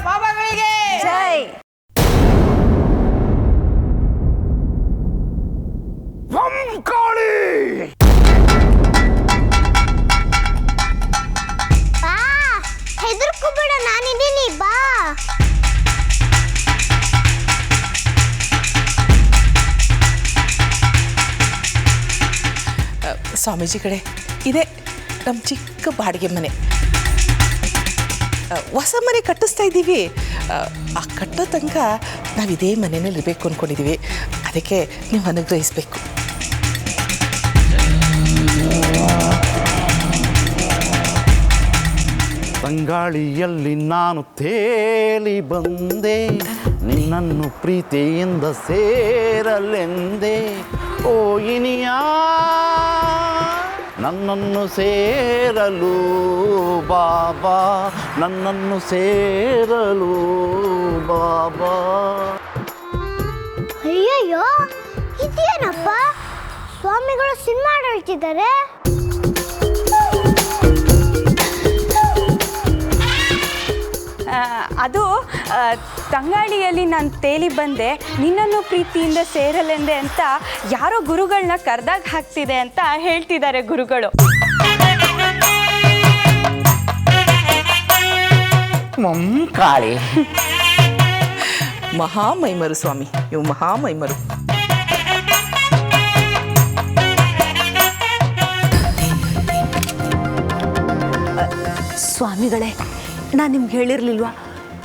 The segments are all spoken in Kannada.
ಬಾಬಾಗಳಿಗೆ ಜೈ. ಕಾಳಿ ಹೆದರ್ಕೋಬೇಡ, ನಾನಿದ್ದೀನಿ, ಬಾ. ಸ್ವಾಮೀಜಿ ಕಡೆ ಇದೆ ನಮ್ಮ ಚಿಕ್ಕ ಬಾಡಿಗೆ ಮನೆ. ಹೊಸ ಮನೆ ಕಟ್ಟಿಸ್ತಾ ಇದ್ದೀವಿ. ಆ ಕಟ್ಟೋ ತನಕ ನಾವು ಇದೇ ಮನೆಯಲ್ಲಿ ಇರಬೇಕು ಅಂದ್ಕೊಂಡಿದ್ದೀವಿ. ಅದಕ್ಕೆ ನೀವು ಅನುಗ್ರಹಿಸಬೇಕು. ತಂಗಾಳಿಯಲ್ಲಿ ನಾನು ತೇಲಿ ಬಂದೆ, ನಿನ್ನನ್ನು ಪ್ರೀತಿಯಿಂದ ಸೇರಲೆಂದೆ. ಓ ಇನಿಯ ನನ್ನನ್ನು ಸೇರಲು ಬಾಬಾ, ನನ್ನನ್ನು ಸೇರಲು ಬಾಬಾ. ಅಯ್ಯಯ್ಯೋ, ಇದೇನಪ್ಪ, ಸ್ವಾಮಿಗಳು ಸಿನಿಮಾ ಹೇಳ್ತಿದ್ದಾರೆ. ಅದು ತಂಗಾಳಿಯಲ್ಲಿ ನಾನು ತೇಲಿ ಬಂದೆ, ನಿನ್ನನ್ನು ಪ್ರೀತಿಯಿಂದ ಸೇರಲೆಂದೆ ಅಂತ ಯಾರೋ ಗುರುಗಳನ್ನ ಕರೆದಾಗ ಹಾಕ್ತಿದೆ ಅಂತ ಹೇಳ್ತಿದ್ದಾರೆ ಗುರುಗಳು. ಕಾಳಿ ಮಹಾಮೈಮರು ಸ್ವಾಮಿ, ಇವು ಮಹಾಮೈಮರು. ಸ್ವಾಮಿಗಳೇ, ನಾನು ನಿಮ್ಗೆ ಹೇಳಿರ್ಲಿಲ್ವಾ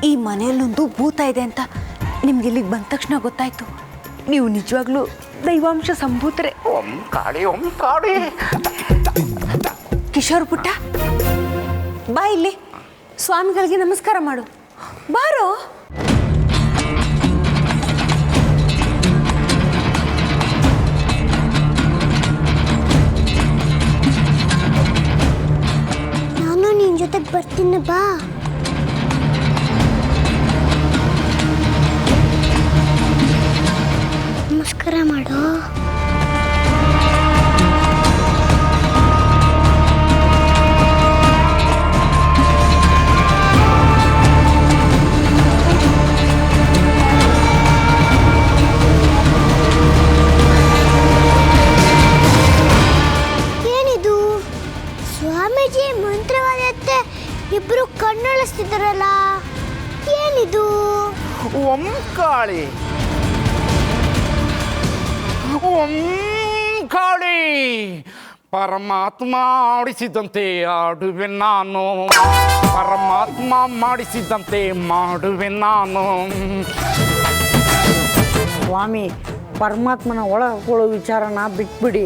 ಈ ಮನೆಯಲ್ಲೊಂದು ಭೂತ ಇದೆ ಅಂತ? ನಿಮ್ಗೆ ಇಲ್ಲಿಗೆ ಬಂದ ತಕ್ಷಣ ಗೊತ್ತಾಯ್ತು. ನೀವು ನಿಜವಾಗ್ಲೂ ದೈವಾಂಶ ಸಂಭೂತರೆ. ಕಾಳಿ ಕಿಶೋರ್ ಪುಟ್ಟ, ಬಾ ಇಲ್ಲಿ, ಸ್ವಾಮಿಗಳಿಗೆ ನಮಸ್ಕಾರ ಮಾಡು. ಬಾರೋ. ನಾನು ನಿನ್ ಜೊತೆಗೆ ಬರ್ತೀನಿ, ಬಾ. ನಮಸ್ಕಾರ ಮಾಡು. ಏನಿದು, ಸ್ವಾಮೀಜಿ ಮಂತ್ರವಾದತ್ತೆ ಇಬ್ರು ಕಣ್ಣಳಿಸ್ತಿದ್ದಾರಲ್ಲ, ಏನಿದು? ಕಾಳಿ ಕಾಳಿ, ಪರಮಾತ್ಮ ಆಡಿಸಿದಂತೆ ಆಡುವೆ ನಾನು, ಪರಮಾತ್ಮ ಮಾಡಿಸಿದಂತೆ ಮಾಡುವೆ ನಾನು. ಸ್ವಾಮಿ, ಪರಮಾತ್ಮನ ಒಳಗೆ ಹಾಕೊಳ್ಳೋ ವಿಚಾರನ ಬಿಟ್ಬಿಡಿ.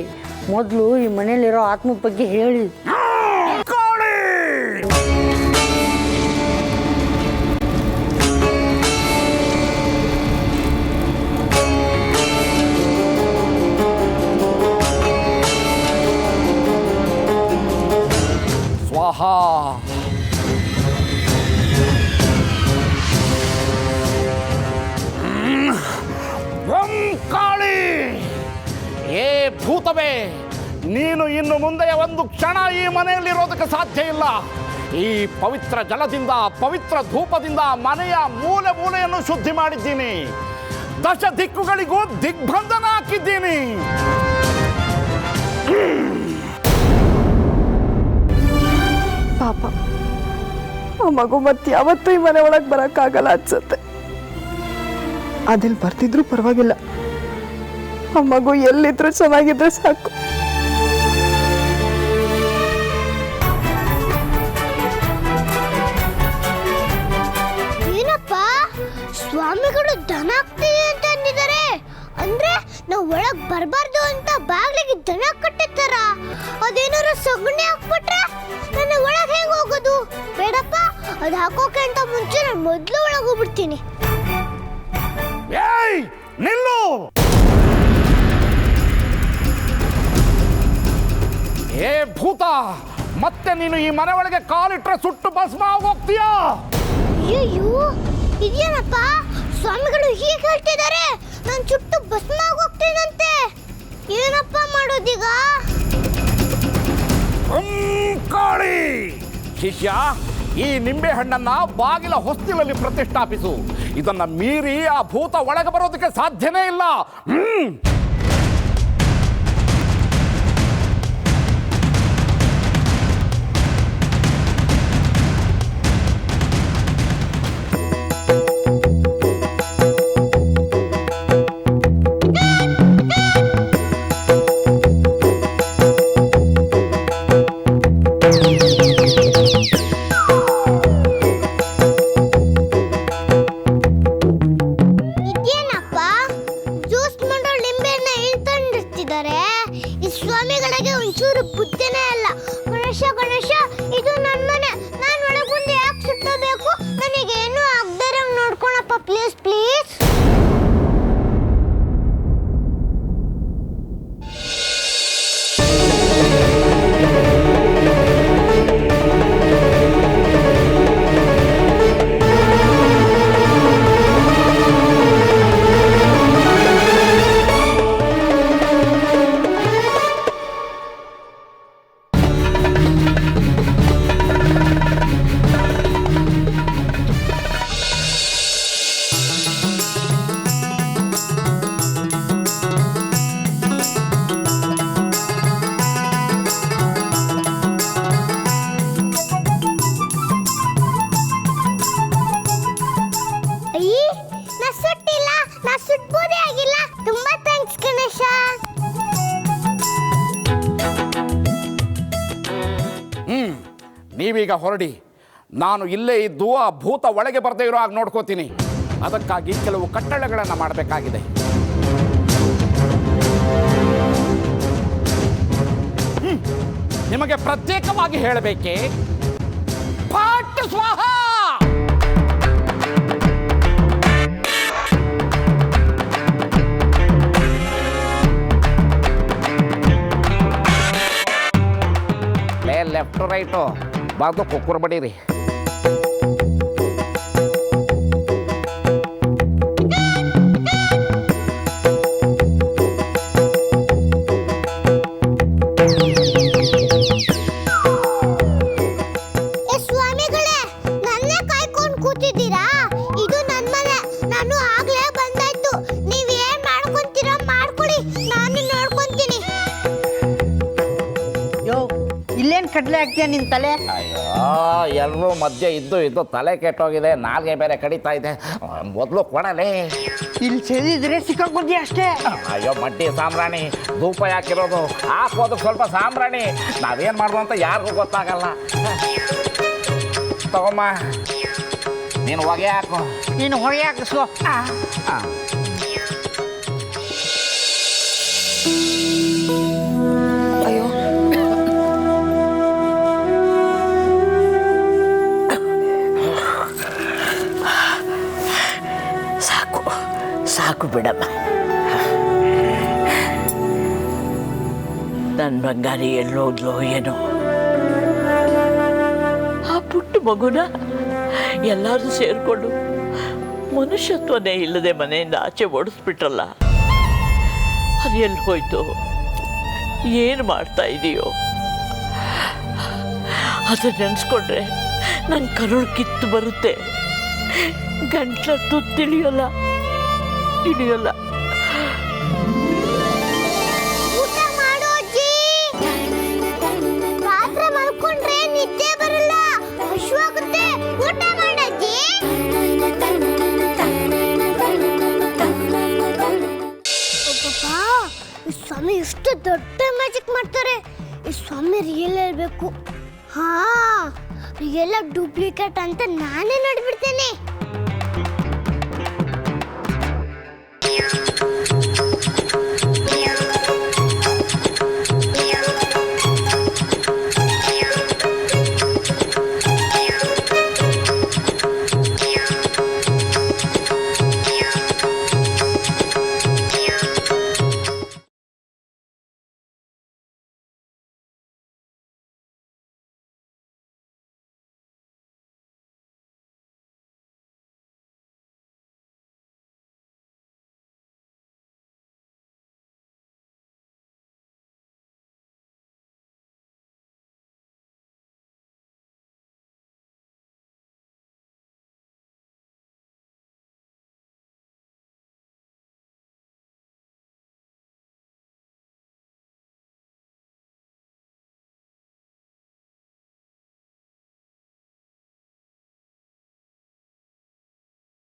ಮೊದಲು ಈ ಮನೇಲಿರೋ ಆತ್ಮ ಬಗ್ಗೆ ಹೇಳಿ. ಕಾಳಿ ಸ್ವಾಹ. ಕಾಳಿ, ಏ ಭೂತವೇ, ನೀನು ಇನ್ನು ಮುಂದೆ ಒಂದು ಕ್ಷಣ ಈ ಮನೆಯಲ್ಲಿರೋದಕ್ಕೆ ಸಾಧ್ಯ ಇಲ್ಲ. ಈ ಪವಿತ್ರ ಜಲದಿಂದ, ಪವಿತ್ರ ಧೂಪದಿಂದ ಮನೆಯ ಮೂಲೆ ಮೂಲೆಯನ್ನು ಶುದ್ಧಿ ಮಾಡಿದ್ದೀನಿ. ದಶ ದಿಕ್ಕುಗಳಿಗೂ ದಿಗ್ಬಂಧನ ಹಾಕಿದ್ದೀನಿ. ಪಾಪ ಆ ಮಗು ಮತ್ತೆ ಯಾವತ್ತೂ ಈ ಮನೆ ಒಳಗೆ ಬರೋಕ್ಕಾಗಲ್ಲ ಅನ್ಸುತ್ತೆ. ಅದಿಲ್ಲಿ ಬರ್ತಿದ್ರು ಪರವಾಗಿಲ್ಲ, ಆ ಮಗು ಎಲ್ಲಿದ್ರು ಚೆನ್ನಾಗಿದ್ರೆ ಸಾಕು. ಏನಪ್ಪ, ಸ್ವಾಮಿಗಳು ದನ ಆಗ್ತಿದೆ ಅಂತ ಅಂದಿದ್ದಾರೆ. ಅಂದ್ರೆ ನಾವು ಒಳಗ್ ಬರಬಾರ್ದು ಅಂತ ಬಾಗ್ಲಿಗೆ ದನ ಕಟ್ಟಿರ್ತಾರ. ಅದೇನಾರು ಸಗಣಿ ಹಾಕ್ಬಿಟ್ರೆ ನನ್ನ ಒಳಗ್ ಹೆಂಗ್ ಹೋಗೋದು? ಬೇಡಪ್ಪ, ಅದು ಹಾಕೋಕೆ ಅಂತ ಮುಂಚೆ ನಾನು ಮೊದ್ಲು ಒಳಗ್ ಹೋಗ್ಬಿಡ್ತೀನಿ. ಏಯ್ ನಿಲ್ಲು! ಏ ಭೂತ, ಮತ್ತೆ ನೀನು ಈ ಮನೆ ಒಳಗೆ ಕಾಲಿಟ್ರೆ ಸುಟ್ಟು ಭಸ್ಮ ಆಗೋಗ್ತೀಯಾ? ಅಯ್ಯೋ, ಇದೇನಪ್ಪ, ಸ್ವಾಮಿಗಳು ಹೀಗೆ ಹೇಳ್ತಿದ್ದಾರೆ, ನಾನು ಸುಟ್ಟು ಭಸ್ಮ ಆಗೋಗ್ತೀನಂತೆ. ಏನಪ್ಪ ಮಾಡೋದೀಗ? ಕಾಳಿ ಶಿಷ್ಯ, ಈ ನಿಂಬೆಹಣ್ಣನ್ನ ಬಾಗಿಲ ಹೊಸ್ತಿಲಲ್ಲಿ ಪ್ರತಿಷ್ಠಾಪಿಸು. ಇದನ್ನ ಮೀರಿ ಆ ಭೂತ ಒಳಗೆ ಬರೋದಕ್ಕೆ ಸಾಧ್ಯನೇ ಇಲ್ಲ. ಇದೇನಪ್ಪ ಜ್ಯೂಸ್ ಮಾಡೋ ಲಿಂಬೆನ ಇಳ್ಕೊಂಡಿರ್ತಿದ್ದಾರೆ. ಈ ಸ್ವಾಮಿಗಳಿಗೆ ಒಂಚೂರು ಬುದ್ಧಿನೇ ಅಲ್ಲ. ಗಣೇಶ ಗಣೇಶ, ಇದು ನನ್ನ ಮನೆ, ನಾನು ಒಳಗೆ ಮುಂದೆ ಯಾಕೆ ಸುತ್ತಬೇಕು? ನನಗೇನು ಆಗದರೆ ನೋಡ್ಕೊಳಪ್ಪ, ಪ್ಲೀಸ್ ಪ್ಲೀಸ್. ಅಯ್ಯ, ನಾ ಸುಟ್ಟಿಲ್ಲ, ನಾ ಸುಟ್ಬೋದೇ ಆಗಿಲ್ಲ. ತುಂಬಾ ಥ್ಯಾಂಕ್ಸ್ ಗಣೇಶ. ನೀವೀಗ ಹೊರಡಿ. ನಾನು ಇಲ್ಲೇ ಇದ್ದು ಆ ಭೂತ ಒಳಗೆ ಬರದೇ ಇರೋ ಹಾಗೆ ನೋಡ್ಕೋತೀನಿ. ಅದಕ್ಕಾಗಿ ಕೆಲವು ಕಟ್ಟಳೆಗಳನ್ನು ಮಾಡಬೇಕಾಗಿದೆ. ನಿಮಗೆ ಪ್ರತ್ಯೇಕವಾಗಿ ಹೇಳಬೇಕೆ? ಪಾಠ ಸ್ವಾಹ. ಲೆಫ್ಟ್ ರೈಟು ಬಾದು ಕುಕ್ಕುರ್ ಬಡೀರಿ. ಸ್ವಾಮಿಗಳೇ, ನನ್ನೇ ಕಾಯ್ಕೊಂಡು ಕೂತಿದ್ದೀರಾ? ಇದು ನನ್ನ ಮನೆ, ನಾನು ಆಗ್ಲೇ ಬಂದಾಯ್ತು. ನೀವೇನ್ ಮಾಡ್ಕೊಂತೀರಾ ಮಾಡ್ಕೊಳ್ಳಿ, ನಾನು ನೋಡ್ಕೊಂತೀನಿ. ಯೋ, ಇಲ್ಲೇನು ಕಡ್ಲೆ ಹಾಕ್ತೀಯ ನಿನ್ನ ತಲೆ? ಅಯ್ಯೋ, ಎಲ್ಲರೂ ಮಧ್ಯೆ ಇದ್ದು ತಲೆ ಕೆಟ್ಟೋಗಿದೆ, ನಾಲ್ಗೆ ಬೇರೆ ಕಡಿತಾ ಇದೆ. ಮೊದಲು ಕೊಡಲೇ. ಇಲ್ಲಿ ಸೇರಿದ್ರೆ ಸಿಕ್ಕಾಕೊಂಡಿ ಅಷ್ಟೇ. ಅಯ್ಯೋ ಮಡ್ಡಿ ಸಾಂಬ್ರಾಣಿ, ಧೂಪ ಯಾಕಿರೋದು? ಹಾಕೋದಕ್ಕೆ ಸ್ವಲ್ಪ ಸಾಂಬ್ರಾಣಿ. ನಾವೇನು ಮಾಡೋದು ಅಂತ ಯಾರಿಗೂ ಗೊತ್ತಾಗಲ್ಲ. ತಗೊಮ್ಮ, ನೀನು ಹೊಗೆ ಹಾಕು. ನೀನು ಹೊಗೆ ಹಾಕಿಸ್ಕೋ. ಅಯ್ಯೋ, ಸಾಕು ಸಾಕು ಬಿಡಮ್ಮ. ನನ್ನ ಬಂಗಾರಿ ಎಲ್ಲೋದ್ಲೋ ಏನೋ. ಆ ಪುಟ್ಟ ಮಗುನ ಎಲ್ಲರೂ ಸೇರಿಕೊಂಡು ಮನುಷ್ಯತ್ವನೇ ಇಲ್ಲದೆ ಮನೆಯಿಂದ ಆಚೆ ಓಡಿಸ್ಬಿಟ್ರಲ್ಲ. ಅದು ಎಲ್ಲಿ ಹೋಯ್ತು? ಏನು ಮಾಡ್ತಾ ಇದೆಯೋ? ಅದು ನೆನೆಸ್ಕೊಂಡ್ರೆ ನನ್ನ ಕರುಳು ಕಿತ್ತು ಬರುತ್ತೆ. ಗಂಟ್ಲ ತುತ್ತಿಳಿಯೋಲ್ಲ, ಇಳಿಯೋಲ್ಲ. ಊಟ ಮಾಡು ಅಜ್ಜಿ. ರಾತ್ರಿ ಮಲ್ಕೊಂಡ್ರೆ ನಿದ್ದೆ ಬರಲ್ಲ, ಹಶ್ವಾಗುತ್ತೆ. ಊಟ ಮಾಡಜ್ಜಿ. ಈ ಸ್ವಾಮಿ ಎಷ್ಟು ದೊಡ್ಡ ಮ್ಯಾಜಿಕ್ ಮಾಡ್ತಾರೆ. ಈ ಸ್ವಾಮಿ ರಿಯಲ್ ಇರಬೇಕು. ಹಾ, ರಿಯಲ್ ಡೂಪ್ಲಿಕೇಟ್ ಅಂತ ನಾನೇ ನೋಡ್ಬಿಡ್ತೇನೆ.